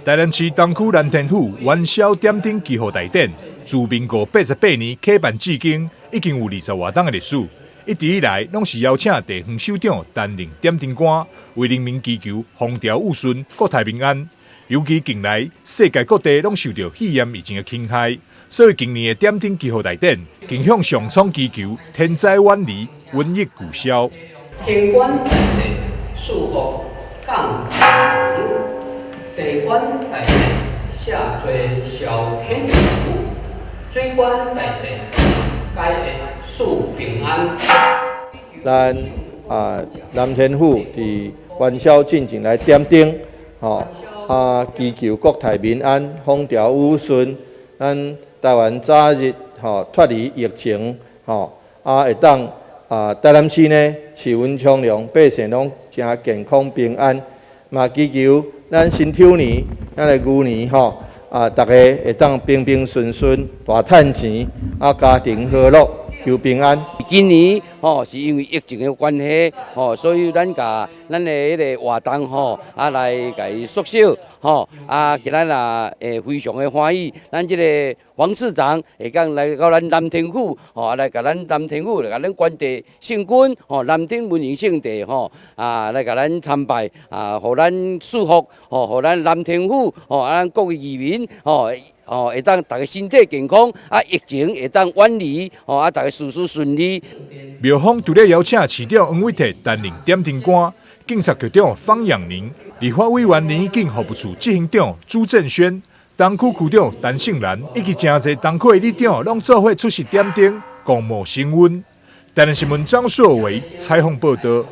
台南市东区南天府元宵点灯旗号大典，自民国88年开办至今，已经有20多年的历史。一直以来，拢是邀请地方首长担任点灯官，为人民祈求风调雨顺、国泰民安。尤其近来，世界各地拢受到肺炎疫情的侵害，所以今年的点灯旗号大典，更向上苍祈求天灾远离、瘟疫拒消。天官在地，树福降地官在地，下垂小天福；水官在地，该会树平安。咱南天府伫元宵进前来点灯，祈求国泰民安、风调雨顺。咱台湾早日脱离疫情，会当台南市呢气温畅凉，百姓拢真健康平安。嘛祈求咱新丑年，咱的牛年大家会当平平顺顺，大赚钱，家庭和乐，求平安。今年是因为疫情的关系，所以咱的迄个活动来甲伊缩小，今仔非常的欢喜，咱这个黄市长会讲来到咱南天府，来甲咱南天府，来甲咱关帝圣君，南天文明圣地，来甲咱参拜，互咱祝福，互咱南天府，咱各位移民，会当大家身体健康，疫情会当远离，大家事事顺利。庙方除了邀请市长黄伟哲担任点灯官，警察局长方养宁、立法委员林义景服务处执行长朱正轩、东区区长陈胜兰以及真侪东区的里长，拢做伙出席点灯，共沐升温。台南新闻张硕维采访报道。